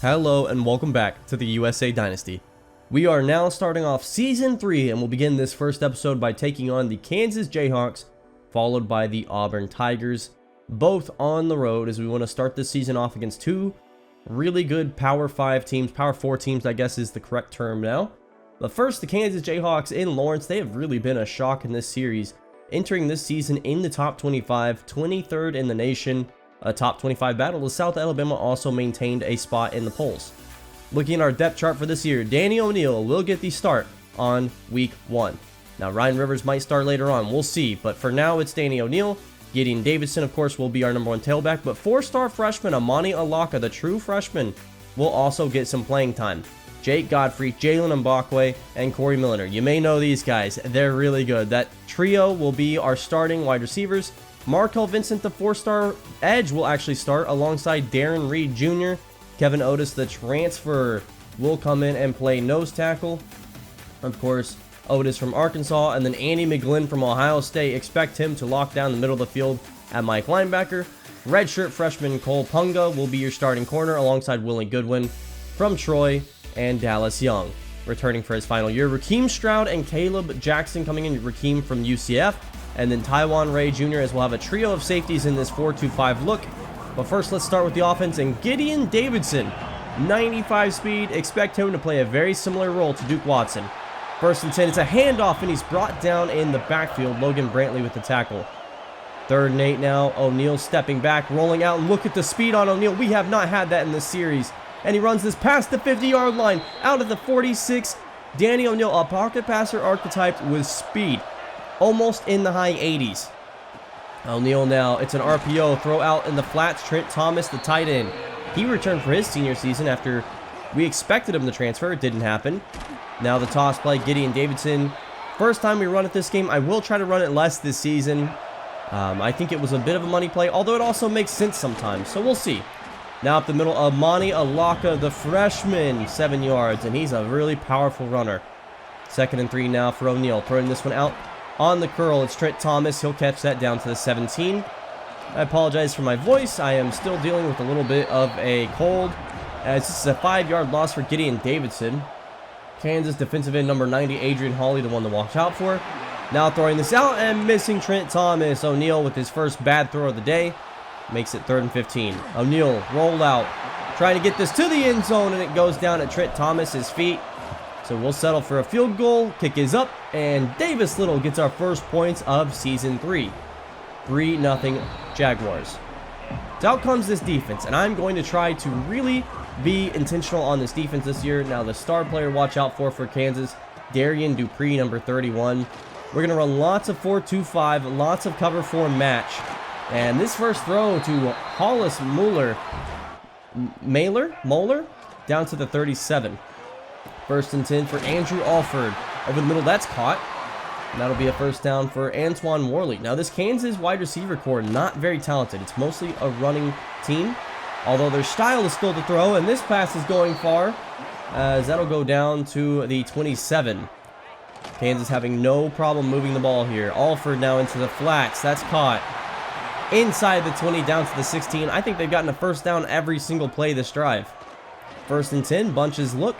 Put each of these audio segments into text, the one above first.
Hello and welcome back to the USA Dynasty. We are now starting off Season 3 and we'll begin this first episode by taking on the Kansas Jayhawks, followed by the Auburn Tigers, both on the road as we want to start this season off against two really good Power 5 teams, Power 4 teams I guess is the correct term now. But first, the Kansas Jayhawks in Lawrence, they have really been a shock in this series, entering this season in the top 25, 23rd in the nation. A top 25 battle as South Alabama also maintained a spot in the polls. Looking at our depth chart for this year, Danny O'Neal will get the start on week 1. Now Ryan Rivers might start later on, we'll see, but for now it's Danny O'Neal. Gideon Davidson of course will be our number 1 tailback, but 4-star freshman Amani Alaka, the true freshman, will also get some playing time. Jake Godfrey, Jalen Mbakwe, and Corey Milliner. You may know these guys, they're really good. That trio will be our starting wide receivers. Markel Vincent, the 4-star edge, will actually start alongside Darren Reed Jr. Kevin Otis, the transfer, will come in and play nose tackle. Of course, Otis from Arkansas, and then Andy McGlynn from Ohio State. Expect him to lock down the middle of the field at Mike linebacker. Redshirt freshman Cole Punga will be your starting corner alongside Willie Goodwin from Troy, and Dallas Young returning for his final year. Raheem Stroud and Caleb Jackson coming in. Raheem from UCF. And then Taiwan Ray Jr. as we'll have a trio of safeties in this 4-2-5 look. But first, let's start with the offense and Gideon Davidson. 95 speed. Expect him to play a very similar role to Duke Watson. First and 10, it's a handoff and he's brought down in the backfield. Logan Brantley with the tackle. 3rd and 8 now. O'Neal stepping back, rolling out, and look at the speed on O'Neal. We have not had that in this series. And he runs this past the 50-yard line, out of the 46. Danny O'Neal, a pocket passer archetype with speed. Almost in the high 80s. O'Neal now, it's an RPO, throw out in the flats. Trent Thomas, the tight end. He returned for his senior season after we expected him to transfer. It didn't happen. Now the toss play, Gideon Davidson. First time we run it this game. I will try to run it less this season. I think it was a bit of a money play, although it also makes sense sometimes, so we'll see. Now up the middle, Amani Alaka, the freshman, 7 yards, and he's a really powerful runner. 2nd and 3 now for O'Neal, throwing this one out. On the curl, it's Trent Thomas. He'll catch that down to the 17. I apologize for my voice. I am still dealing with a little bit of a cold, as this is a 5-yard loss for Gideon Davidson. Kansas defensive end number 90, Adrian Hawley, the one to watch out for. Now throwing this out and missing Trent Thomas. O'Neal with his first bad throw of the day. Makes it 3rd and 15. O'Neal roll out, trying to get this to the end zone, and it goes down at Trent Thomas's feet. So we'll settle for a field goal. Kick is up, and Davis Little gets our first points of Season 3. 3-0 Jaguars. So out comes this defense, and I'm going to try to really be intentional on this defense this year. Now the star player watch out for Kansas, Darian Dupree, number 31. We're going to run lots of 4-2-5, lots of cover 4 match. And this first throw to Hollis Moeller, down to the 37. 1st and 10 for Andrew Alford. Over the middle, that's caught. And that'll be a first down for Antoine Worley. Now, this Kansas wide receiver core, not very talented. It's mostly a running team, although their style is still to throw. And this pass is going far, as that'll go down to the 27. Kansas having no problem moving the ball here. Alford now into the flats. That's caught. Inside the 20, down to the 16. I think they've gotten a first down every single play this drive. 1st and 10, bunches look.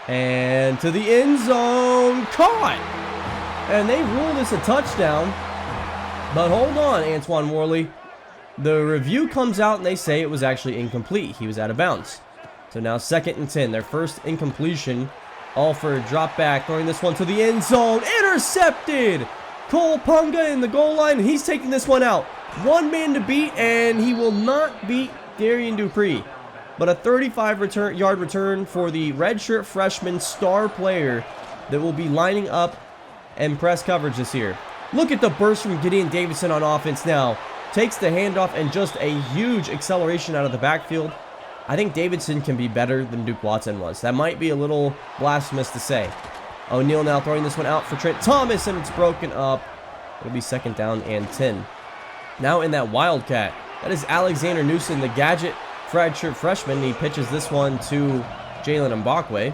And to the end zone, caught! And they rule this a touchdown. But hold on, Antoine Worley. The review comes out and they say it was actually incomplete. He was out of bounds. So now 2nd and 10, their first incompletion. Alford drop back, throwing this one to the end zone. Intercepted! Cole Punga in the goal line. He's taking this one out. One man to beat, and he will not beat Darian Dupree. But a 35-yard return for the redshirt freshman star player that will be lining up and press coverage this year. Look at the burst from Gideon Davidson on offense now. Takes the handoff and just a huge acceleration out of the backfield. I think Davidson can be better than Duke Watson was. That might be a little blasphemous to say. O'Neal now throwing this one out for Trent Thomas, and it's broken up. It'll be 2nd down and 10. Now in that Wildcat, that is Alexander Newsom, the gadget redshirt freshman. He pitches this one to Jalen Mbakwe.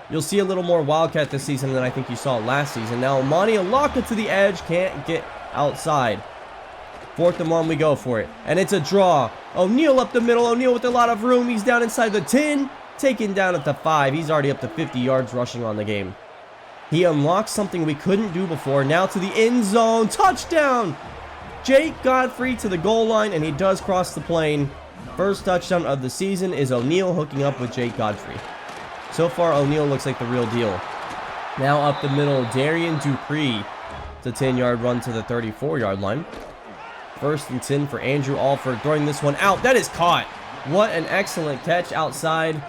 You'll see a little more Wildcat this season than I think you saw last season. Now Amani Alaka to the edge, can't get outside. 4th and 1, we go for it. And it's a draw. O'Neal up the middle. O'Neal with a lot of room. He's down inside the 10. taken down at the 5. He's already up to 50 yards rushing on the game. He unlocks something we couldn't do before. Now to the end zone. Touchdown! Jake Godfrey to the goal line, and he does cross the plane. First touchdown of the season is O'Neal hooking up with Jake Godfrey. So far, O'Neal looks like the real deal. Now up the middle, Darian Dupree. It's a 10-yard run to the 34-yard line. First and 10 for Andrew Alford, throwing this one out. That is caught. What an excellent catch outside.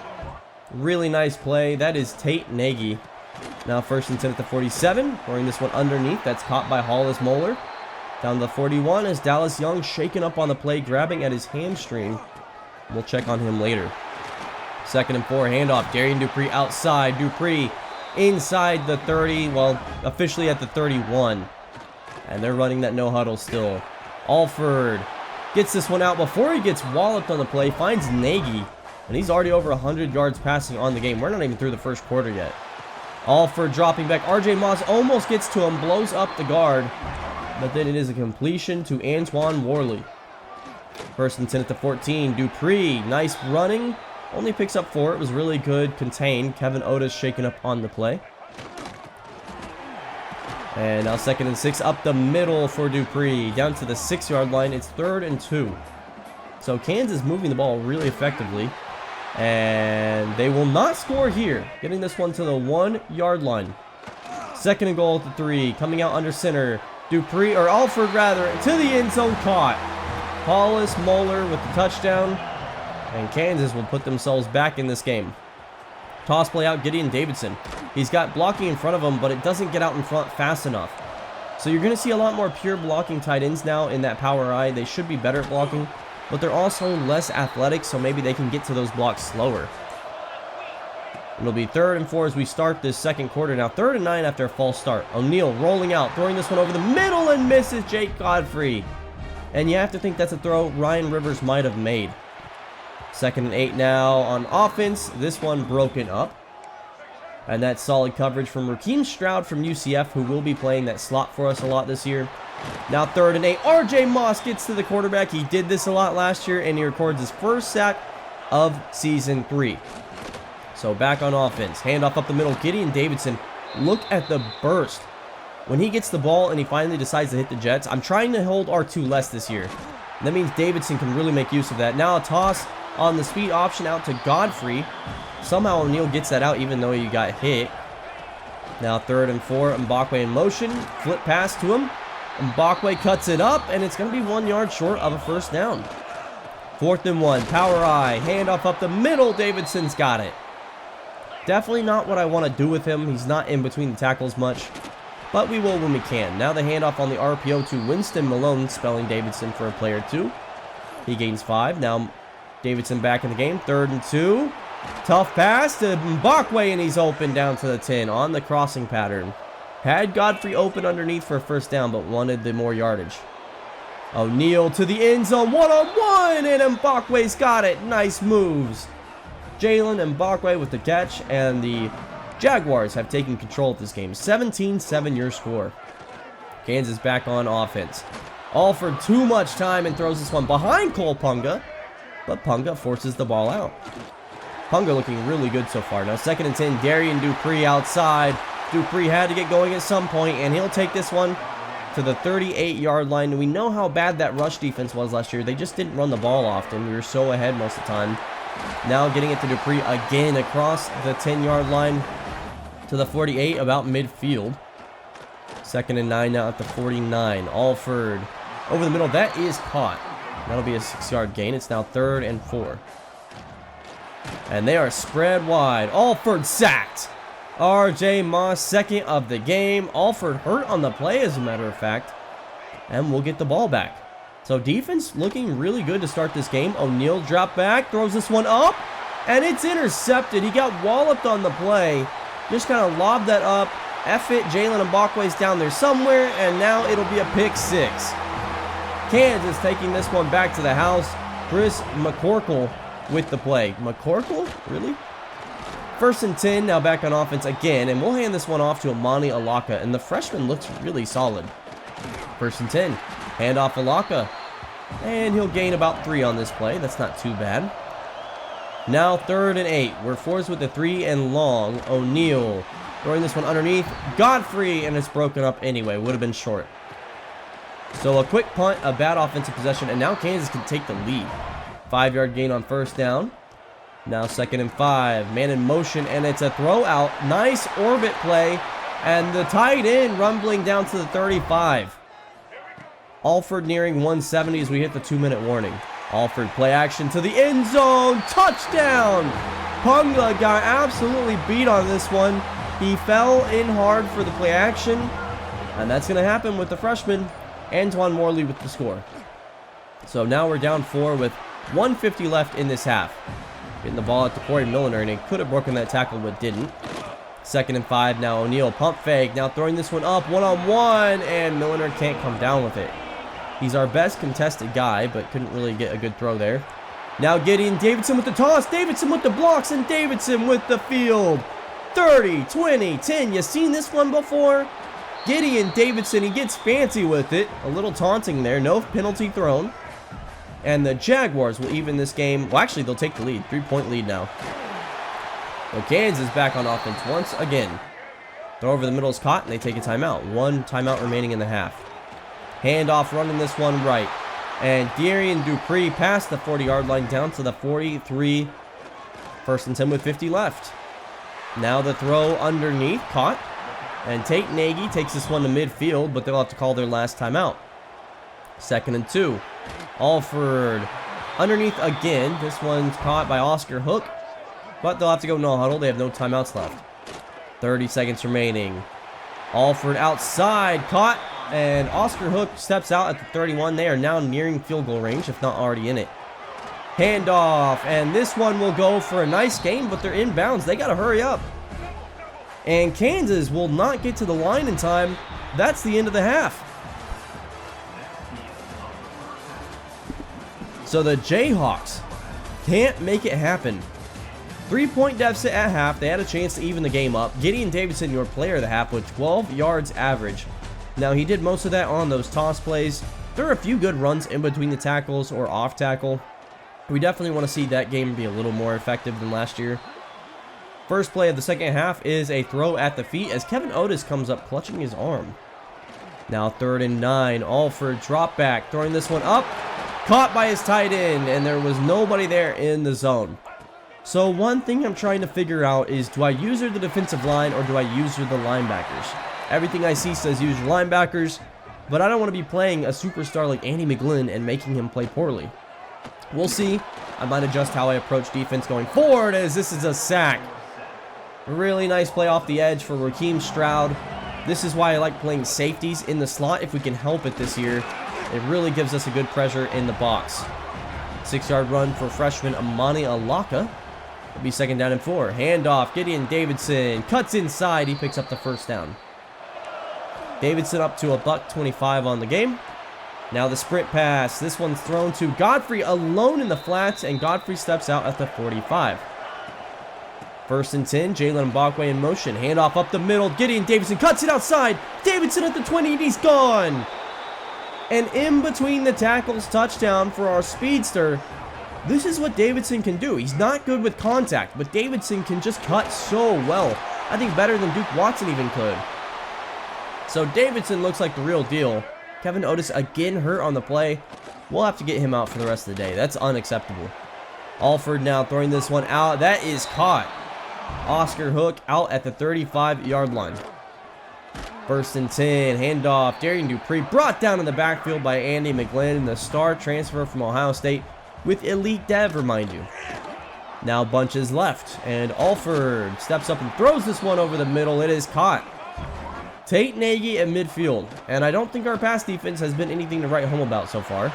Really nice play. That is Tate Nagy. Now first and 10 at the 47, throwing this one underneath. That's caught by Hollis Moeller. Down to the 41 is Dallas Young shaken up on the play, grabbing at his hamstring. We'll check on him later. Second and 4, handoff. Darian Dupree outside. Dupree inside the 30, well, officially at the 31. And they're running that no huddle still. Alford gets this one out before he gets walloped on the play, finds Nagy, and he's already over 100 yards passing on the game. We're not even through the first quarter yet. Alford dropping back. RJ Moss almost gets to him, blows up the guard, but then it is a completion to Antoine Worley. First and 10 at the 14. Dupree, nice running. Only picks up 4. It was really good contained. Kevin Otis shaken up on the play. And now second and 6 up the middle for Dupree. Down to the 6-yard line. It's 3rd and 2. So Kansas moving the ball really effectively. And they will not score here. Getting this one to the 1-yard line. Second and goal at the 3. Coming out under center. Dupree, or Alford rather, to the end zone, caught. Hollis Moeller with the touchdown. And Kansas will put themselves back in this game. Toss play out, Gideon Davidson. He's got blocking in front of him, but it doesn't get out in front fast enough. So you're going to see a lot more pure blocking tight ends now in that power I. They should be better at blocking, but they're also less athletic, so maybe they can get to those blocks slower. It'll be 3rd and 4 as we start this second quarter. Now 3rd and 9 after a false start. O'Neal rolling out, throwing this one over the middle and misses Jake Godfrey. And you have to think that's a throw Ryan Rivers might have made. 2nd and 8 now on offense. This one broken up. And that's solid coverage from Raheem Stroud from UCF, who will be playing that slot for us a lot this year. Now 3rd and 8. RJ Moss gets to the quarterback. He did this a lot last year, and he records his first sack of season 3. So back on offense. Handoff up the middle. Gideon Davidson. Look at the burst. When he gets the ball and he finally decides to hit the Jets, I'm trying to hold R2 less this year. And that means Davidson can really make use of that. Now a toss on the speed option out to Godfrey. Somehow O'Neal gets that out even though he got hit. Now 3rd and 4. Mbakwe in motion. Flip pass to him. Mbakwe cuts it up, and it's going to be 1 yard short of a first down. 4th and 1. Power I. Handoff up the middle. Davidson's got it. Definitely not what I want to do with him. He's not in between the tackles much, but we will when we can. Now the handoff on the RPO to Winston Malone, spelling Davidson for a play or 2. He gains 5. Now Davidson back in the game. 3rd and 2. Tough pass to Mbakwe, and he's open down to the 10 on the crossing pattern. Had Godfrey open underneath for a first down, but wanted the more yardage. O'Neal to the end zone, one-on-one, and Mbakwe's got it. Nice moves. Jalen Mbakwe with the catch, and the Jaguars have taken control of this game. 17-7 your score. Kansas back on offense. Alford too much time and throws this one behind Cole Punga, but Punga forces the ball out. Punga looking really good so far. Now 2nd and 10, Darian Dupree outside. Dupree had to get going at some point, and he'll take this one to the 38-yard line. We know how bad that rush defense was last year. They just didn't run the ball often. We were so ahead most of the time. Now getting it to Dupree again across the 10-yard line to the 48, about midfield. 2nd and 9 now at the 49. Alford over the middle. That is caught. That'll be a 6-yard gain. It's now 3rd and 4. And they are spread wide. Alford sacked. RJ Moss, 2nd of the game. Alford hurt on the play, as a matter of fact. And we'll get the ball back. So defense looking really good to start this game. O'Neal drop back, throws this one up, and it's intercepted. He got walloped on the play. Just kind of lobbed that up. F it, Jalen Mbakwe's down there somewhere, and now it'll be a pick 6. Kansas taking this one back to the house. Chris McCorkle with the play. McCorkle? Really? 1st and 10, now back on offense again, and we'll hand this one off to Amani Alaka, and the freshman looks really solid. 1st and 10. Hand off Alaka, and he'll gain about 3 on this play. That's not too bad. Now 3rd and 8. We're forced with the 3 and long. O'Neal throwing this one underneath. Godfrey, and it's broken up anyway. Would have been short. So a quick punt, a bad offensive possession, and now Kansas can take the lead. 5-yard gain on first down. Now 2nd and 5. Man in motion, and it's a throw out. Nice orbit play, and the tight end rumbling down to the 35. Alford nearing 170 as we hit the 2-minute warning. Alford play action to the end zone. Touchdown! Pungla got absolutely beat on this one. He fell in hard for the play action. And that's going to happen with the freshman, Antoine Morley, with the score. So now we're down 4 with 1:50 left in this half. Getting the ball out to Corey Milliner, and he could have broken that tackle but didn't. 2nd and 5 now. O'Neal pump fake. Now throwing this one up one-on-one, and Milliner can't come down with it. He's our best contested guy, but couldn't really get a good throw there. Now Gideon Davidson with the toss. Davidson with the blocks, and Davidson with the field. 30, 20, 10. You seen this one before? Gideon Davidson, he gets fancy with it. A little taunting there. No penalty thrown. And the Jaguars will even this game. Well, actually, they'll take the lead. 3-point lead now. So Kansas back on offense once again. Throw over the middle is caught, and they take a timeout. 1 timeout remaining in the half. Handoff running this one right. And Darian Dupree past the 40-yard line down to the 43. 1st and 10 with 50 left. Now the throw underneath, caught. And Tate Nagy takes this one to midfield, but they'll have to call their last timeout. 2nd and 2. Alford underneath again. This one's caught by Oscar Hook, but they'll have to go no huddle. They have no timeouts left. 30 seconds remaining. Alford outside, caught. And Oscar Hook steps out at the 31. They are now nearing field goal range, if not already in it. Handoff, and this one will go for a nice gain, but they're inbounds. They got to hurry up. And Kansas will not get to the line in time. That's the end of the half. So the Jayhawks can't make it happen. 3-point deficit at half. They had a chance to even the game up. Gideon Davidson, your player of the half, with 12 yards average. Now, he did most of that on those toss plays. There are a few good runs in between the tackles or off tackle. We definitely want to see that game be a little more effective than last year. First play of the second half is a throw at the feet as Kevin Otis comes up clutching his arm. Now 3rd and 9. Alford drop back, throwing this one up. Caught by his tight end, and there was nobody there in the zone. So one thing I'm trying to figure out is, do I use the defensive line or do I use the linebackers? Everything I see says use your linebackers, but I don't want to be playing a superstar like Andy McGlynn and making him play poorly. We'll see. I might adjust how I approach defense going forward, as this is a sack. Really nice play off the edge for Raheem Stroud. This is why I like playing safeties in the slot if we can help it this year. It really gives us a good pressure in the box. 6-yard run for freshman Amani Alaka. It'll be 2nd down and 4. Handoff, Gideon Davidson cuts inside. He picks up the 1st down. Davidson up to $1.25 on the game. Now the sprint pass. This one's thrown to Godfrey alone in the flats, and Godfrey steps out at the 45. 1st and 10. Jalen Mbakwe in motion. Handoff up the middle. Gideon Davidson cuts it outside. Davidson at the 20, and he's gone. And in between the tackles, touchdown for our speedster. This is what Davidson can do. He's not good with contact, but Davidson can just cut so well. I think better than Duke Watson even could. So Davidson looks like the real deal. Kevin Otis again hurt on the play. We'll have to get him out for the rest of the day. That's unacceptable. Alford now throwing this one out. That is caught. Oscar Hook out at the 35-yard line. 1st and 10. Handoff. Darian Dupree brought down in the backfield by Andy McGlynn, the star transfer from Ohio State with elite dev, remind you. Now bunches left, and Alford steps up and throws this one over the middle. It is caught. Tate Nagy at midfield, and I don't think our pass defense has been anything to write home about so far.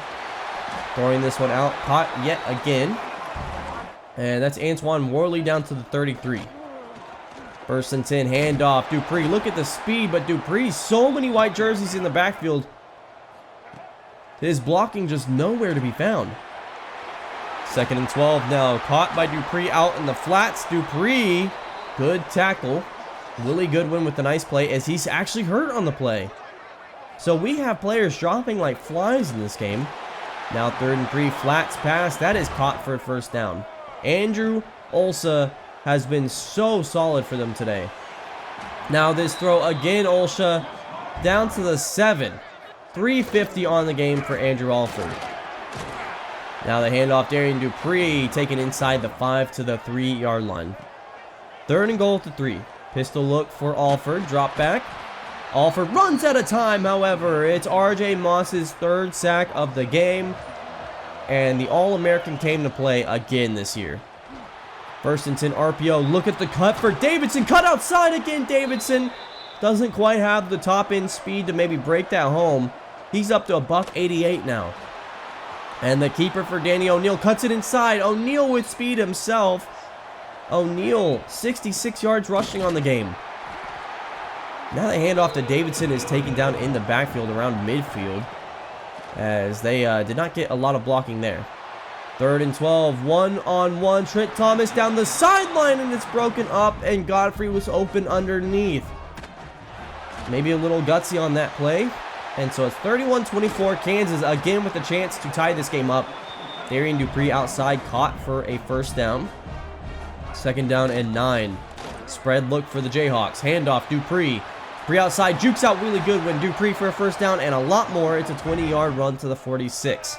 Throwing this one out, caught yet again. And that's Antoine Morley down to the 33. 1st and 10, handoff, Dupree. Look at the speed, but Dupree, so many white jerseys in the backfield. His blocking just nowhere to be found. 2nd and 12 now, caught by Dupree out in the flats. Dupree, good tackle. Willie Goodwin with the nice play as he's actually hurt on the play. So we have players dropping like flies in this game. Now 3rd and 3, flats pass. That is caught for a 1st down. Andrew Olsa has been so solid for them today. Now this throw again, Olsa down to the 7. 350 on the game for Andrew Alford. Now the handoff, Darian Dupree taken inside the 5 to the 3-yard line. 3rd and goal to 3. Pistol look for Alford, drop back. Alford runs out of time, however. It's RJ Moss's 3rd sack of the game. And the All-American came to play again this year. 1st and 10 RPO. Look at the cut for Davidson. Cut outside again, Davidson. Doesn't quite have the top end speed to maybe break that home. He's up to a $188 now. And the keeper for Danny O'Neal cuts it inside. O'Neal with speed himself. O'Neal, 66 yards rushing on the game. Now the handoff to Davidson is taken down in the backfield around midfield, as they did not get a lot of blocking there. 3rd and 12, one-on-one. Trent Thomas down the sideline, and it's broken up, and Godfrey was open underneath. Maybe a little gutsy on that play. And so it's 31-24, Kansas again with a chance to tie this game up. Darian Dupree outside, caught for a 1st down. 2nd down and 9. Spread look for the Jayhawks. Handoff, Dupree. Dupree outside, jukes out really good when Dupree for a 1st down and a lot more. It's a 20-yard run to the 46.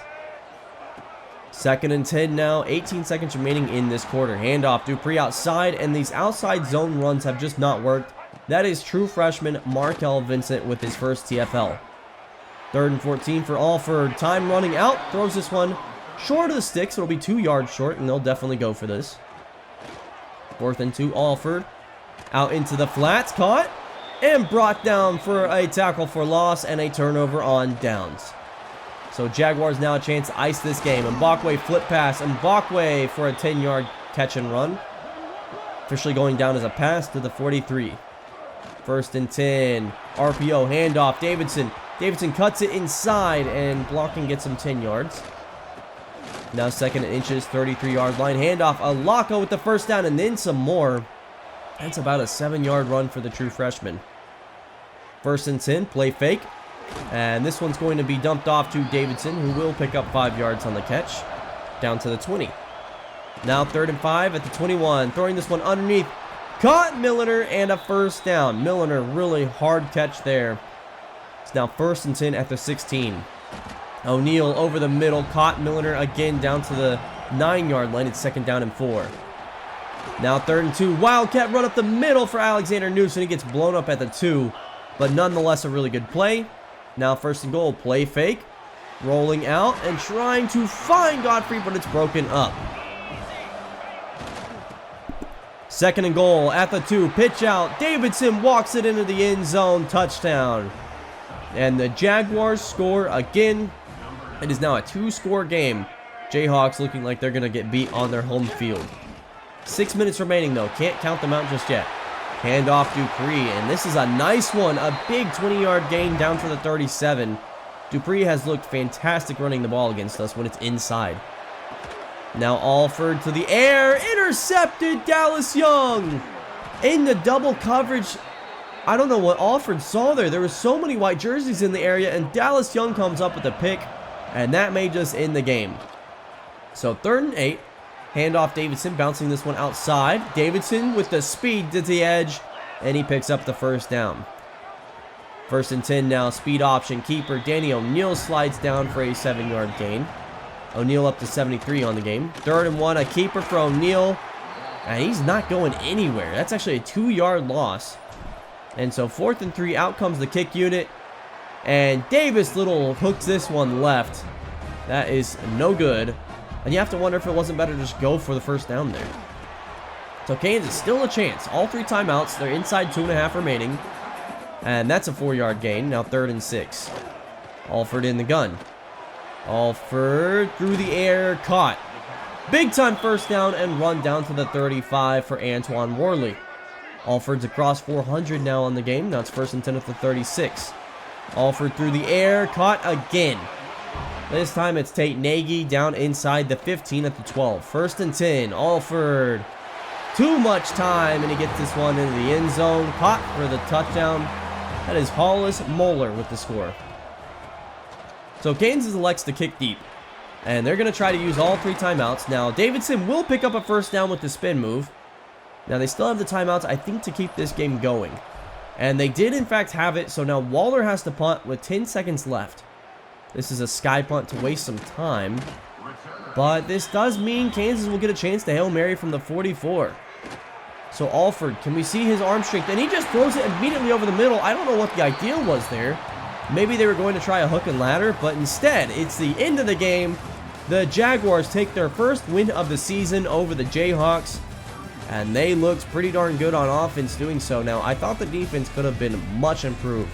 2nd and 10 now, 18 seconds remaining in this quarter. Handoff, Dupree outside, and these outside zone runs have just not worked. That is true freshman Markel Vincent with his 1st TFL. 3rd and 14 for Alford. Time running out. Throws this one short of the sticks. It'll be 2 yards short, and they'll definitely go for this. 4th and 2, Alford. Out into the flats. Caught and brought down for a tackle for loss and a turnover on downs. So Jaguars now a chance to ice this game. Mbakwe flip pass. Mbakwe for a 10-yard catch and run. Officially going down as a pass to the 43. 1st and 10. RPO handoff. Davidson. Davidson cuts it inside, and blocking gets him 10 yards. Now 2nd and inches, 33-yard line. Handoff, Alaka with the 1st down, and then some more. That's about a 7-yard run for the true freshman. 1st and 10, play fake. And this one's going to be dumped off to Davidson, who will pick up 5 yards on the catch. Down to the 20. Now 3rd and 5 at the 21. Throwing this one underneath. Caught Milliner, and a 1st down. Milliner, really hard catch there. It's now 1st and 10 at the 16. O'Neal over the middle, caught Milliner again down to the 9-yard line. It's 2nd down and 4. Now 3rd and 2. Wildcat run up the middle for Alexander Newsom. He gets blown up at the 2, but nonetheless a really good play. Now 1st and goal, play fake. Rolling out and trying to find Godfrey, but it's broken up. 2nd and goal at the 2. Pitch out. Davidson walks it into the end zone. Touchdown. And the Jaguars score again. It is now a 2-score game. Jayhawks looking like they're going to get beat on their home field. 6 minutes remaining, though. Can't count them out just yet. Handoff Dupree. And this is a nice one. A big 20-yard gain down to the 37. Dupree has looked fantastic running the ball against us when it's inside. Now Alford to the air. Intercepted. Dallas Young in the double coverage. I don't know what Alford saw there. There were so many white jerseys in the area, and Dallas Young comes up with a pick, and that may just end the game. So 3rd and 8. Handoff Davidson, bouncing this one outside. Davidson with the speed to the edge, and he picks up the 1st down. 1st and 10 now, speed option. Keeper Danny O'Neal slides down for a 7-yard gain. O'Neal up to 73 on the game. 3rd and 1, a keeper for O'Neal, and he's not going anywhere. That's actually a 2-yard loss. And so 4th and 3, out comes the kick unit. And Davis Little hooks this one left. That is no good. And you have to wonder if it wasn't better to just go for the 1st down there. So Kansas still a chance. All 3 timeouts. They're inside 2.5 remaining. And that's a 4-yard gain. Now 3rd and 6. Alford in the gun. Alford through the air. Caught. Big time 1st down and run down to the 35 for Antoine Worley. Alford's across 400 now on the game. Now it's 1st and 10 at the 36. Alford through the air. Caught again. This time it's Tate Nagy down inside the 15 at the 12. 1st and 10. Alford. Too much time, and he gets this one into the end zone. Caught for the touchdown. That is Hollis Moeller with the score. So Kansas elects to kick deep. And they're going to try to use all 3 timeouts. Now, Davidson will pick up a first down with the spin move. Now, they still have the timeouts, I think, to keep this game going. And they did, in fact, have it. So now Waller has to punt with 10 seconds left. This is a sky punt to waste some time. But this does mean Kansas will get a chance to Hail Mary from the 44. So Alford, can we see his arm strength? And he just throws it immediately over the middle. I don't know what the idea was there. Maybe they were going to try a hook and ladder, but instead, it's the end of the game. The Jaguars take their first win of the season over the Jayhawks, and they looked pretty darn good on offense doing so. Now, I thought the defense could have been much improved.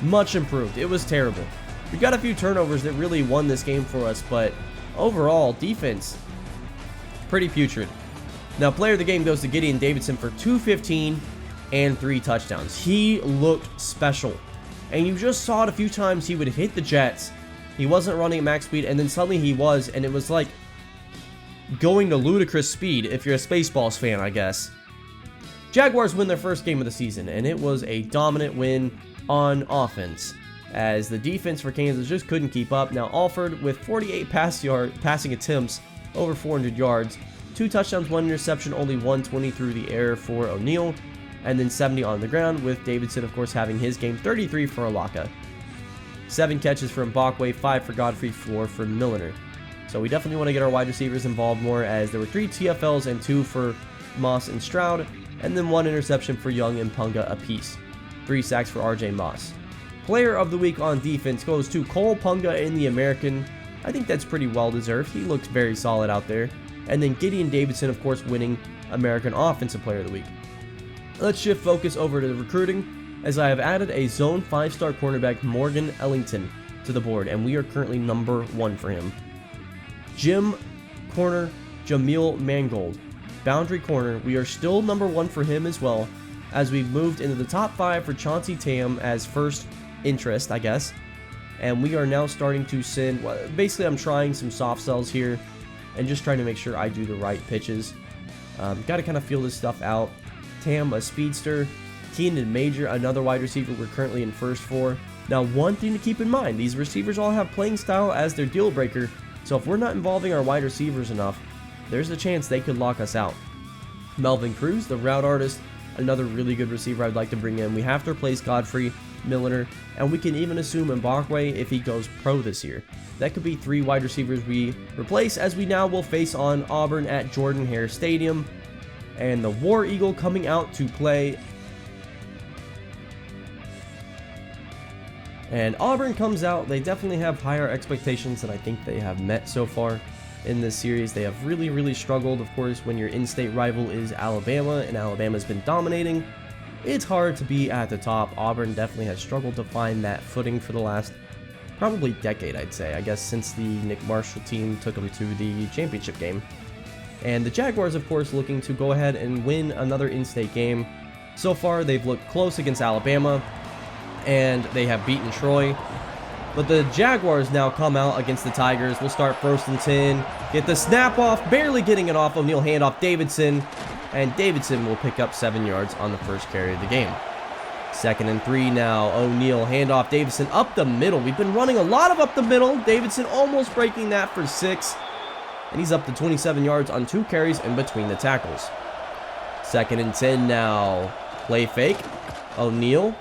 Much improved. It was terrible. We got a few turnovers that really won this game for us, but overall, defense, pretty putrid. Now, player of the game goes to Gideon Davidson for 215 and 3 touchdowns. He looked special. And you just saw it a few times. He would hit the jets. He wasn't running at max speed, and then suddenly he was, and it was like going to ludicrous speed if you're a Spaceballs fan, I guess. Jaguars win their first game of the season, and it was a dominant win on offense, as the defense for Kansas just couldn't keep up. Now, Alford with 48 passing attempts, over 400 yards, 2 touchdowns, 1 interception, only 120 through the air for O'Neal, and then 70 on the ground, with Davidson, of course, having his game, 33 for Alaka. 7 catches for Mbakwe, 5 for Godfrey, 4 for Milliner. So we definitely want to get our wide receivers involved more, as there were 3 TFLs and 2 for Moss and Stroud, and then 1 interception for Young and Punga apiece. 3 sacks for RJ Moss. Player of the week on defense goes to Cole Punga in the American. I think that's pretty well deserved. He looks very solid out there. And then Gideon Davidson, of course, winning American Offensive Player of the Week. Let's shift focus over to the recruiting, as I have added a zone 5-star cornerback, Morgan Ellington, to the board, and we are currently number 1 for him. Jim corner, Jameel Mangold. Boundary corner, we are still number 1 for him as well, as we've moved into the top 5 for Chauncey Tam as first interest, I guess. And we are now starting to send, well, basically I'm trying some soft sells here, and just trying to make sure I do the right pitches. Got to kind of feel this stuff out. Tam, a speedster. Keenan Major, another wide receiver we're currently in first for. Now, one thing to keep in mind, these receivers all have playing style as their deal breaker, so if we're not involving our wide receivers enough, there's a chance they could lock us out. Melvin Cruz, the route artist, another really good receiver I'd like to bring in. We have to replace Godfrey, Milliner, and we can even assume Mbakwe if he goes pro this year. That could be 3 wide receivers we replace, as we now will face on Auburn at Jordan-Hare Stadium. And the War Eagle coming out to play. And Auburn comes out. They definitely have higher expectations than I think they have met so far in this series. They have really, really struggled. Of course, when your in-state rival is Alabama, and Alabama's been dominating, it's hard to be at the top. Auburn definitely has struggled to find that footing for the last probably decade, I'd say. I guess since the Nick Marshall team took them to the championship game. And the Jaguars, of course, looking to go ahead and win another in-state game. So far, they've looked close against Alabama, and they have beaten Troy. But the Jaguars now come out against the Tigers. We'll start 1st and 10. Get the snap off, barely getting it off. O'Neal handoff Davidson, and Davidson will pick up 7 yards on the first carry of the game. 2nd and 3 now. O'Neal handoff Davidson up the middle. We've been running a lot of up the middle. Davidson almost breaking that for 6. And he's up to 27 yards on 2 carries in between the tackles. 2nd and 10 now. Play fake. O'Neal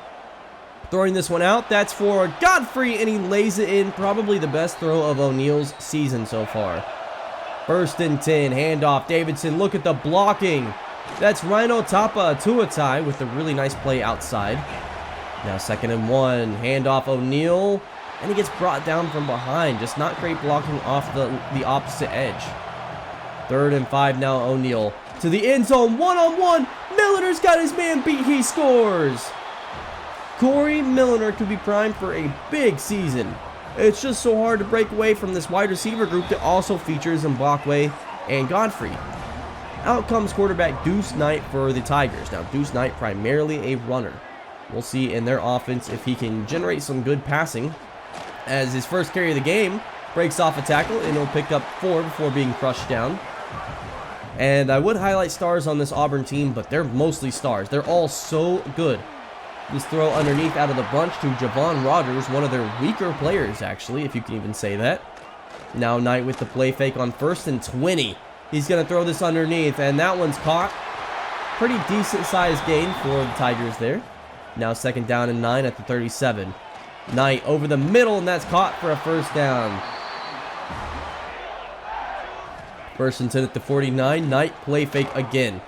throwing this one out. That's for Godfrey, and he lays it in. Probably the best throw of O'Neal's season so far. 1st and 10. Handoff Davidson. Look at the blocking. That's Rhino Tapa Tuatai with a really nice play outside. Now 2nd and 1. Handoff O'Neal. And he gets brought down from behind. Just not great blocking off the opposite edge. 3rd and 5 now. O'Neal to the end zone. One-on-one. Milliner's got his man beat. He scores. Corey Milliner could be primed for a big season. It's just so hard to break away from this wide receiver group that also features Mbakwe and Godfrey. Out comes quarterback Deuce Knight for the Tigers. Now, Deuce Knight primarily a runner. We'll see in their offense if he can generate some good passing, as his first carry of the game breaks off a tackle, and he'll pick up 4 before being crushed down. And I would highlight stars on this Auburn team, but they're mostly stars. They're all so good. This throw underneath out of the bunch to Javon Rogers, one of their weaker players, actually, if you can even say that. Now Knight with the play fake on 1st and 20. He's going to throw this underneath, and that one's caught. Pretty decent sized gain for the Tigers there. Now 2nd down and 9 at the 37. Knight over the middle, and that's caught for a 1st down. 1st and 10 at the 49. Knight play fake again.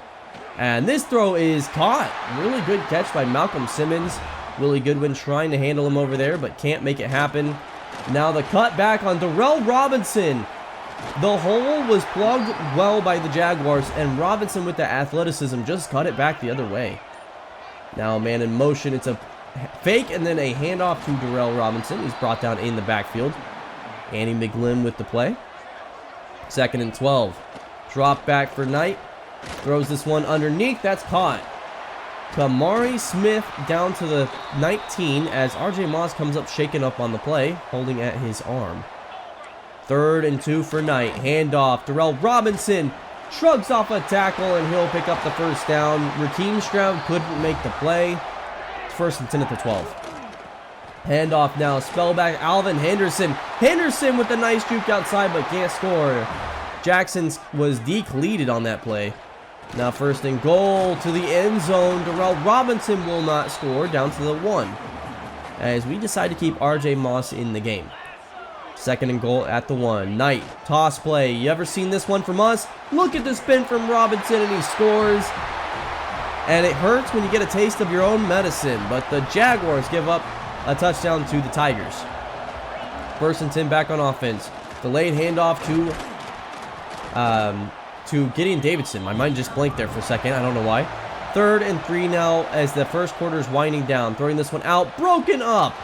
And this throw is caught. Really good catch by Malcolm Simmons. Willie Goodwin trying to handle him over there, but can't make it happen. Now the cut back on Darrell Robinson. The hole was plugged well by the Jaguars, and Robinson with the athleticism just cut it back the other way. Now man in motion. It's a fake and then a handoff to Darrell Robinson. He's brought down in the backfield. Andy McGlynn with the play. 2nd and 12. Drop back for Knight. Throws this one underneath. That's caught. Kamari Smith down to the 19 as RJ Moss comes up shaken up on the play, holding at his arm. 3rd and 2 for Knight. Handoff. Darrell Robinson shrugs off a tackle, and he'll pick up the 1st down. Rakeem Stroud couldn't make the play. 1st and 10 at the 12. Handoff now. Spellback Alvin Henderson. Henderson with a nice juke outside, but can't score. Jackson was decleated on that play. Now 1st and goal to the end zone. Darrell Robinson will not score, down to the 1. As we decide to keep RJ Moss in the game. 2nd and goal at the 1. Knight, toss play. You ever seen this one from us? Look at the spin from Robinson, and he scores. And it hurts when you get a taste of your own medicine, but the Jaguars give up a touchdown to the Tigers. 1st and 10 back on offense. Delayed handoff to Gideon Davidson. My mind just blanked there for a second. I don't know why. 3rd and 3 now as the 1st quarter is winding down. Throwing this one out. Broken up.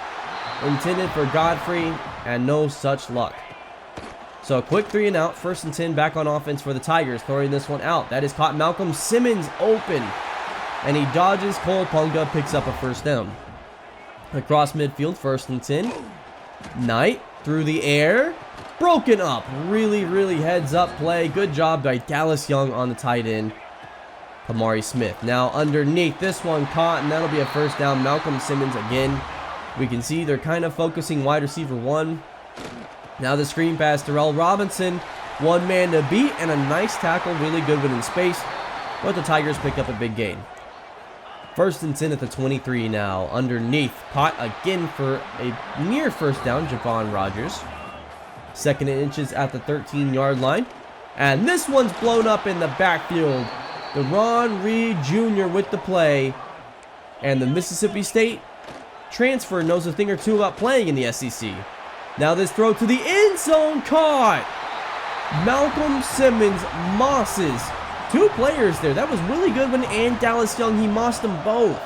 Intended for Godfrey, and no such luck. So a quick 3 and out. 1st and 10 back on offense for the Tigers. Throwing this one out. That is caught Malcolm Simmons open. And he dodges Cole Punga. Picks up a 1st down. Across midfield. 1st and 10. Knight through the air. Broken up. Really heads up play. Good job by Dallas Young on the tight end. Kamari Smith. Now underneath. This one caught, and that'll be a 1st down. Malcolm Simmons again. We can see they're kind of focusing wide receiver 1. Now the screen pass to Darrell Robinson. 1 man to beat, and a nice tackle. Really good one in space. But the Tigers pick up a big gain. 1st and 10 at the 23 now. Underneath. Caught again for a near 1st down. Javon Rogers. 2nd and inches at the 13-yard line. And this one's blown up in the backfield. Deron Reed Jr. with the play. And the Mississippi State transfer knows a thing or two about playing in the SEC. Now this throw to the end zone, caught. Malcolm Simmons mosses 2 players there. That was Willie Goodwin and Dallas Young. He mossed them both.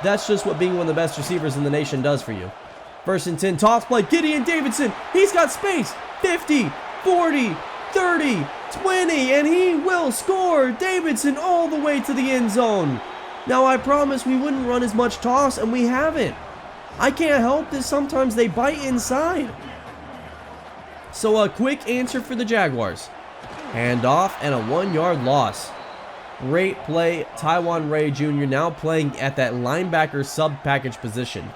That's just what being one of the best receivers in the nation does for you. 1st and 10, toss play. Gideon Davidson. He's got space. 50, 40, 30, 20, and he will score. Davidson all the way to the end zone. Now, I promised we wouldn't run as much toss, and we haven't. I can't help this. Sometimes they bite inside. So a quick answer for the Jaguars. Handoff and a 1-yard loss. Great play. Taiwan Ray Jr. now playing at that linebacker sub-package position.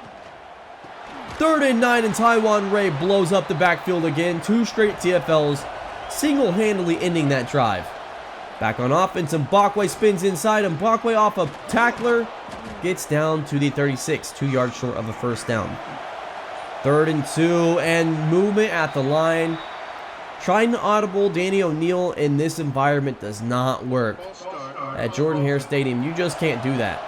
3rd and 9, and Taiwan Ray blows up the backfield again. 2 straight TFLs, single-handedly ending that drive. Back on offense, and Mbakwe spins inside, and Mbakwe off a tackler gets down to the 36, 2 yards short of a 1st down. 3rd and 2, and movement at the line. Trying to audible Danny O'Neal in this environment does not work. At Jordan-Hare Stadium, you just can't do that.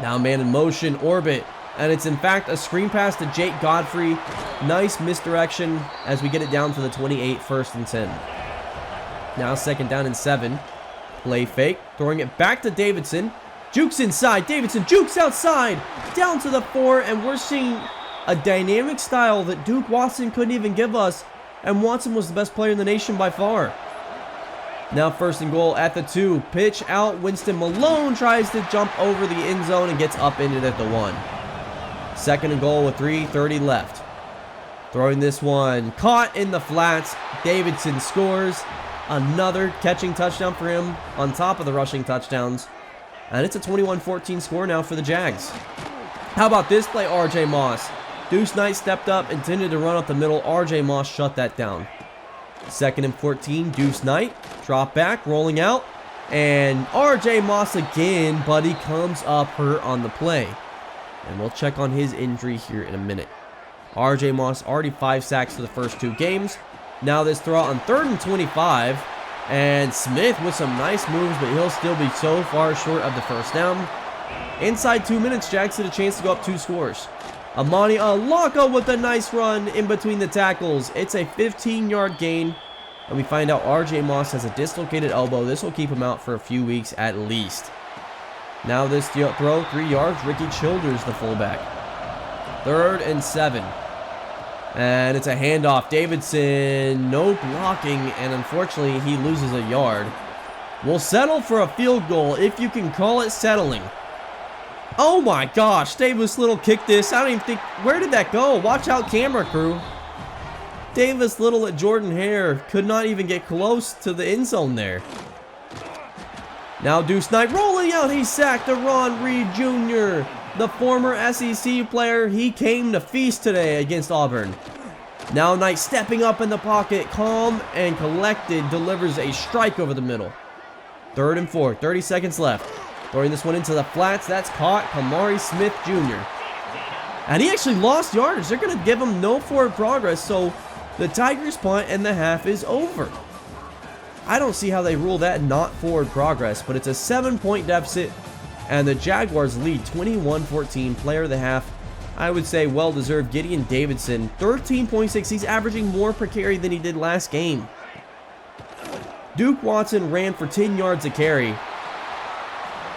Now man in motion, orbit. And it's in fact a screen pass to Jake Godfrey. Nice misdirection as we get it down to the 28, 1st and 10. Now 2nd down and 7. Play fake. Throwing it back to Davidson. Jukes inside. Davidson jukes outside. Down to the 4. And we're seeing a dynamic style that Duke Watson couldn't even give us. And Watson was the best player in the nation by far. Now 1st and goal at the 2. Pitch out. Winston Malone tries to jump over the end zone and gets upended at the 1. 2nd and goal with 3:30 left. Throwing this one. Caught in the flats. Davidson scores. Another catching touchdown for him on top of the rushing touchdowns. And it's a 21-14 score now for the Jags. How about this play, RJ Moss? Deuce Knight stepped up, intended to run up the middle. RJ Moss shut that down. 2nd and 14, Deuce Knight. Drop back, rolling out. And RJ Moss again, but he comes up hurt on the play. And we'll check on his injury here in a minute. RJ Moss already 5 sacks for the first 2 games. Now this throw on 3rd and 25. And Smith with some nice moves, but he'll still be so far short of the first down. Inside 2 minutes, Jags had a chance to go up 2 scores. Amani Alaka with a nice run in between the tackles. It's a 15-yard gain. And we find out RJ Moss has a dislocated elbow. This will keep him out for a few weeks at least. Now this throw, 3 yards. Ricky Childers, the fullback. 3rd and 7. And it's a handoff. Davidson, no blocking. And unfortunately, he loses a yard. We'll settle for a field goal if you can call it settling. Oh my gosh, Davis Little kicked this. I don't even think, where did that go? Watch out, camera crew. Davis Little at Jordan Hare could not even get close to the end zone there. Now Deuce Knight rolling out. He sacked Ron Reed Jr., the former SEC player. He came to feast today against Auburn. Now Knight stepping up in the pocket, calm and collected, delivers a strike over the middle. 3rd and 4, 30 seconds left. Throwing this one into the flats. That's caught. Kamari Smith Jr. And he actually lost yardage. They're going to give him no forward progress, so the Tigers punt and the half is over. I don't see how they rule that not forward progress, but it's a 7-point deficit, and the Jaguars lead 21-14. Player of the half, I would say well-deserved, Gideon Davidson, 13.6. He's averaging more per carry than he did last game. Duke Watson ran for 10 yards a carry.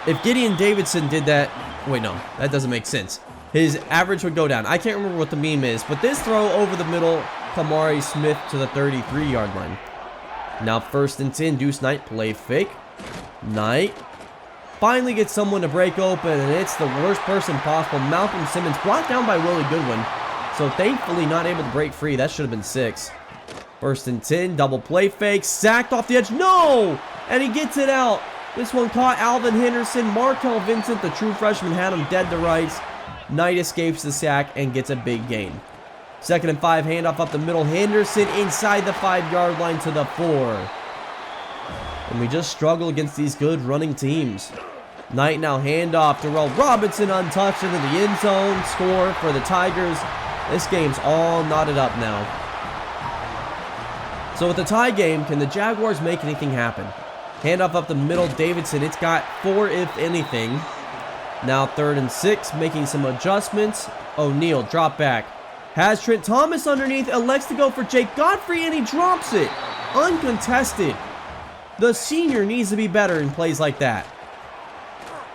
If Gideon Davidson did that, wait, no, that doesn't make sense. His average would go down. I can't remember what the meme is, but this throw over the middle, Kamari Smith to the 33-yard line. Now 1st and 10, Deuce Knight, play fake. Knight finally gets someone to break open, and it's the worst person possible. Malcolm Simmons brought down by Willie Goodwin, so thankfully not able to break free. That should have been 6. 1st and 10, double play fake, sacked off the edge. No! And he gets it out. This one caught Alvin Henderson. Markel Vincent, the true freshman, had him dead to rights. Knight escapes the sack and gets a big gain. 2nd and 5, handoff up the middle. Henderson inside the 5-yard line to the 4. And we just struggle against these good running teams. Knight now handoff. Darrell Robinson untouched into the end zone. Score for the Tigers. This game's all knotted up now. So with the tie game, can the Jaguars make anything happen? Handoff up the middle. Davidson, it's got 4 if anything. Now 3rd and 6, making some adjustments. O'Neal, drop back. Has Trent Thomas underneath, elects to go for Jake Godfrey, and he drops it. Uncontested. The senior needs to be better in plays like that.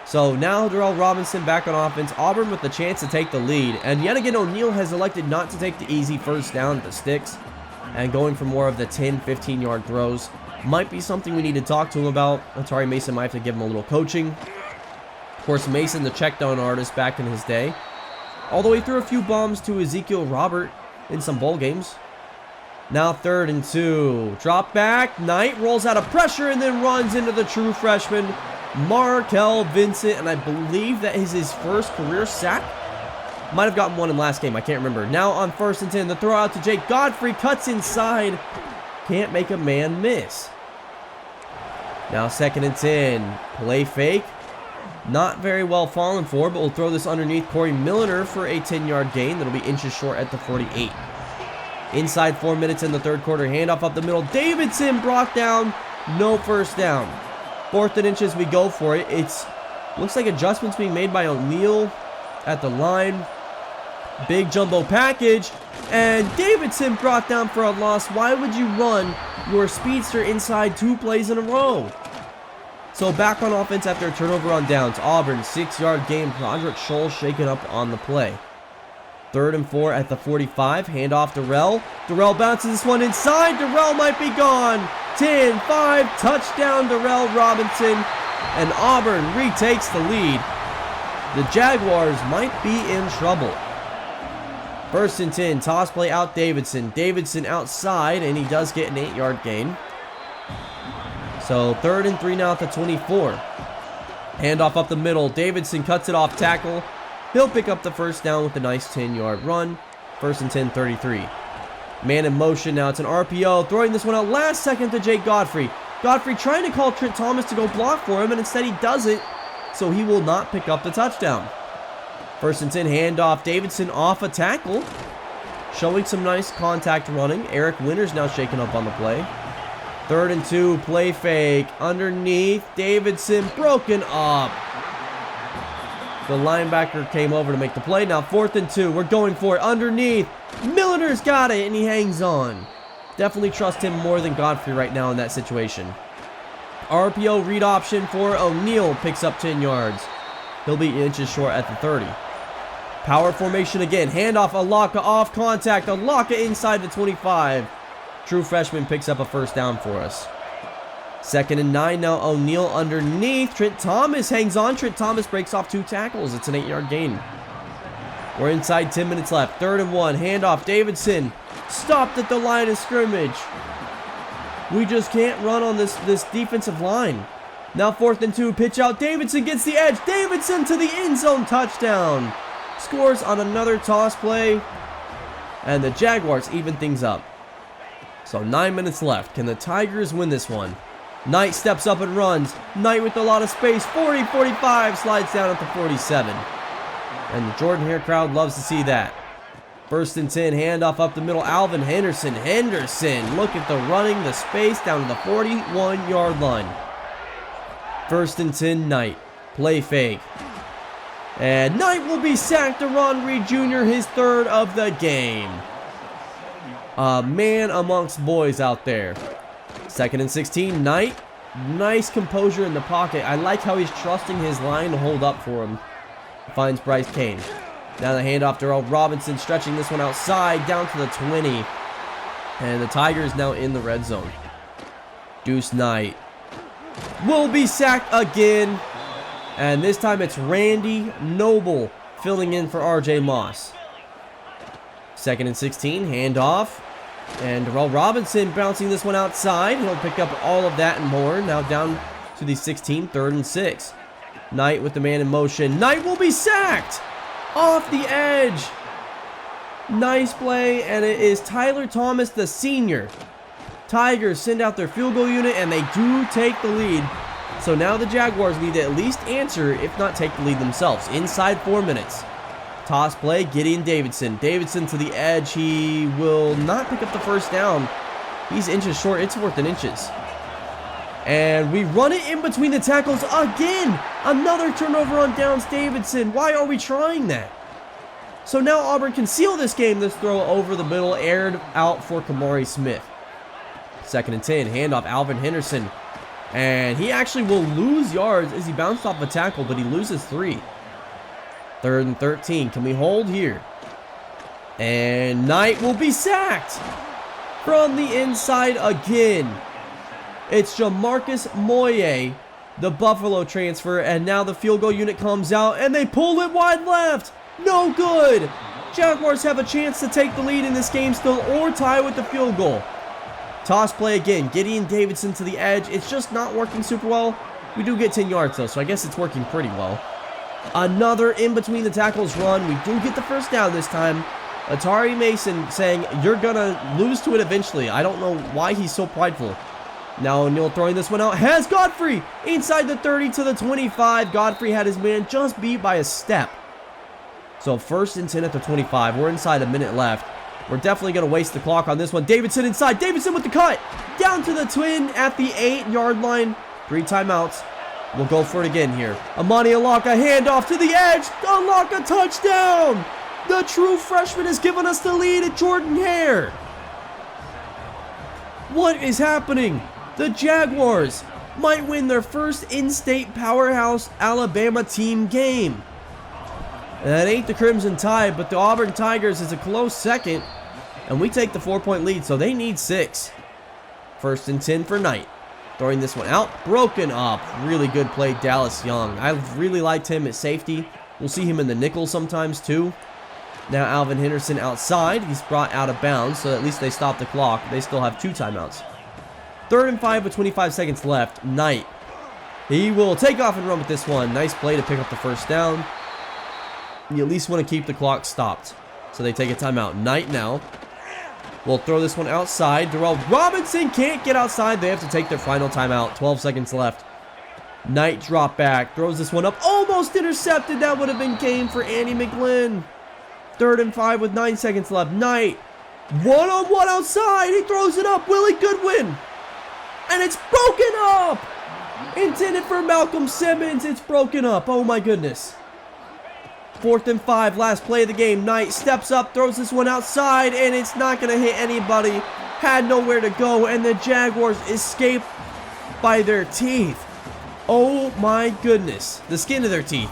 So now Darrell Robinson back on offense. Auburn with the chance to take the lead. And yet again, O'Neal has elected not to take the easy first down at the sticks and going for more of the 10, 15-yard throws. Might be something we need to talk to him about. Atari Mason might have to give him a little coaching. Of course, Mason, the check down artist back in his day. Although he threw a few bombs to Ezekiel Robert in some bowl games. Now 3rd and 2. Drop back. Knight rolls out of pressure and then runs into the true freshman, Markel Vincent. And I believe that is his first career sack. Might have gotten one in last game. I can't remember. Now on 1st and 10. The throw out to Jake Godfrey. Cuts inside. Can't make a man miss. Now 2nd and 10. Play fake. Not very well fallen for, but we'll throw this underneath Corey Milliner for a 10-yard gain. That'll be inches short at the 48. Inside 4 minutes in the 3rd quarter. Handoff up the middle. Davidson brought down. No first down. 4th and inches, we go for it. It's looks like adjustments being made by O'Neal at the line. Big jumbo package. And Davidson brought down for a loss. Why would you run your speedster inside 2 plays in a row? So back on offense after a turnover on downs. Auburn, 6-yard gain. Broderick Scholl shaken up on the play. 3rd and 4 at the 45. Handoff Darrell. Darrell bounces this one inside. Darrell might be gone. 10-5. Touchdown Darrell Robinson. And Auburn retakes the lead. The Jaguars might be in trouble. 1st and 10. Toss play out Davidson. Davidson outside, and he does get an 8-yard gain. So 3rd and 3 now at the 24. Handoff up the middle. Davidson cuts it off tackle. He'll pick up the first down with a nice 10-yard run. First and 10, 33. Man in motion now. It's an RPO. Throwing this one out last second to Jake Godfrey. Godfrey trying to call Trent Thomas to go block for him, and instead he doesn't, so he will not pick up the touchdown. First and 10, handoff. Davidson off a tackle. Showing some nice contact running. Eric Winters now shaking up on the play. 3rd and 2, play fake. Underneath, Davidson broken up. The linebacker came over to make the play. Now 4th and 2, we're going for it. Underneath, Milner's got it, and he hangs on. Definitely trust him more than Godfrey right now in that situation. RPO read option for O'Neal, picks up 10 yards. He'll be inches short at the 30. Power formation again. Handoff, Alaka off contact. Alaka inside the 25. True freshman picks up a first down for us. 2nd and 9 now. O'Neal underneath. Trent Thomas hangs on. Trent Thomas breaks off 2 tackles. It's an 8-yard gain. We're inside 10 minutes left. 3rd and 1. Handoff. Davidson stopped at the line of scrimmage. We just can't run on this defensive line. Now 4th and 2. Pitch out. Davidson gets the edge. Davidson to the end zone. Touchdown. Scores on another toss play. And the Jaguars even things up. So 9 minutes left. Can the Tigers win this one? Knight steps up and runs. Knight with a lot of space. 40, 45. Slides down at the 47. And the Jordan Hare crowd loves to see that. 1st and 10. Handoff up the middle. Alvin Henderson. Look at the running. The space down to the 41-yard line. 1st and 10. Knight. Play fake. And Knight will be sacked to Ron Reed Jr., his 3rd of the game. A man amongst boys out there. 2nd and 16, Knight. Nice composure in the pocket. I like how he's trusting his line to hold up for him. Finds Bryce Kane. Now the handoff to Earl Robinson, stretching this one outside, down to the 20. And the Tigers now in the red zone. Deuce Knight will be sacked again. And this time it's Randy Noble filling in for RJ Moss. 2nd and 16, handoff. And Darrell Robinson bouncing this one outside. He'll pick up all of that and more. Now down to the 16, 3rd and 6. Knight with the man in motion. Knight will be sacked off the edge. Nice play, and it is Tyler Thomas, the senior. Tigers send out their field goal unit, and they do take the lead. So now the Jaguars need to at least answer, if not take the lead themselves. Inside 4 minutes. Toss play, Gideon Davidson. Davidson to the edge. He will not pick up the first down. He's inches short. It's worth an inches. And we run it in between the tackles again. Another turnover on downs, Davidson. Why are we trying that? So now Auburn can seal this game. This throw over the middle, aired out for Kamari Smith. 2nd and 10, handoff Alvin Henderson. And he actually will lose yards as he bounced off a tackle, but he loses 3. 3rd and 13. Can we hold here? And Knight will be sacked from the inside again. It's Jamarcus Moye, the Buffalo transfer, and now the field goal unit comes out, and they pull it wide left. No good. Jaguars have a chance to take the lead in this game still or tie with the field goal. Toss play again. Gideon Davidson to the edge. It's just not working super well. We do get 10 yards, though, so I guess it's working pretty well. Another in between the tackles run. We do get the first down this time. Atari Mason saying, you're going to lose to it eventually. I don't know why he's so prideful. Now O'Neal throwing this one out. Has Godfrey inside the 30 to the 25. Godfrey had his man just beat by a step. So 1st and 10 at the 25. We're inside a minute left. We're definitely going to waste the clock on this one. Davidson inside. Davidson with the cut. Down to the twin at the 8-yard line. 3 timeouts. We'll go for it again here. Amani Alaka, handoff to the edge. Alaka touchdown. The true freshman has given us the lead at Jordan Hare. What is happening? The Jaguars might win their first in-state powerhouse Alabama team game. And that ain't the Crimson Tide, but the Auburn Tigers is a close second. And we take the 4-point lead, so they need 6. 1st and 10 for Knight. Throwing this one out. Broken up. Really good play, Dallas Young. I really liked him at safety. We'll see him in the nickel sometimes, too. Now Alvin Henderson outside. He's brought out of bounds, so at least they stop the clock. They still have 2 timeouts. 3rd and 5 with 25 seconds left. Knight. He will take off and run with this one. Nice play to pick up the first down. You at least want to keep the clock stopped. So they take a timeout. Knight now. We'll throw this one outside. Darrell Robinson can't get outside. They have to take their final timeout. 12 seconds left. Knight drop back. Throws this one up. Almost intercepted. That would have been game for Andy McGlynn. 3rd and 5 with 9 seconds left. Knight. One-on-one outside. He throws it up. Willie Goodwin. And it's broken up. Intended for Malcolm Simmons. It's broken up. Oh my goodness. 4th and 5. Last play of the game. Knight steps up. Throws this one outside. And it's not going to hit anybody. Had nowhere to go. And the Jaguars escape by their teeth. Oh my goodness. The skin of their teeth.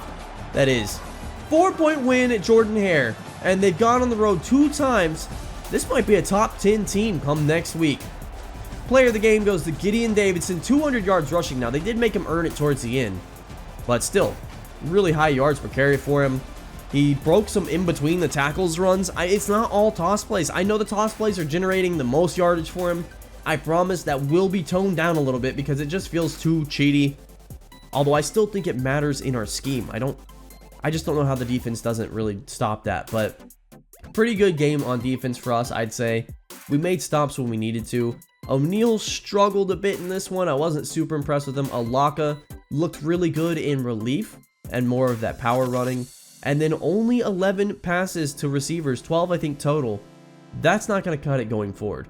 That is. 4-point win at Jordan Hare. And they've gone on the road 2 times. This might be a top 10 team come next week. Player of the game goes to Gideon Davidson. 200 yards rushing. Now, they did make him earn it towards the end. But still, really high yards per carry for him. He broke some in between the tackles runs. It's not all toss plays. I know the toss plays are generating the most yardage for him. I promise that will be toned down a little bit because it just feels too cheaty. Although I still think it matters in our scheme. I just don't know how the defense doesn't really stop that. But pretty good game on defense for us, I'd say. We made stops when we needed to. O'Neal struggled a bit in this one. I wasn't super impressed with him. Alaka looked really good in relief and more of that power running. And then only 11 passes to receivers, 12 I think total. That's not going to cut it going forward.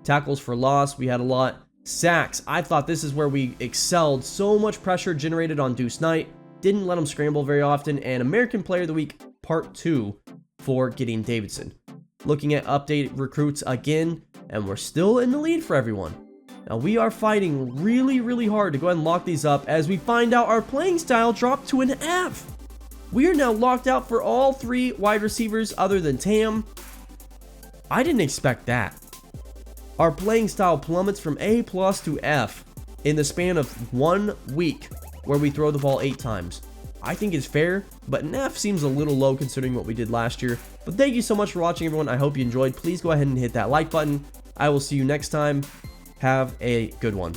Tackles for loss, we had a lot. Sacks, I thought this is where we excelled. So much pressure generated on Deuce Knight. Didn't let him scramble very often. And American Player of the Week, Part 2 for Gideon Davidson. Looking at updated recruits again, and we're still in the lead for everyone. Now we are fighting really, really hard to go ahead and lock these up as we find out our playing style dropped to an F. We are now locked out for all 3 wide receivers other than Tam. I didn't expect that. Our playing style plummets from A+ to F in the span of 1 week where we throw the ball 8 times. I think it's fair, but an F seems a little low considering what we did last year. But thank you so much for watching, everyone. I hope you enjoyed. Please go ahead and hit that like button. I will see you next time. Have a good one.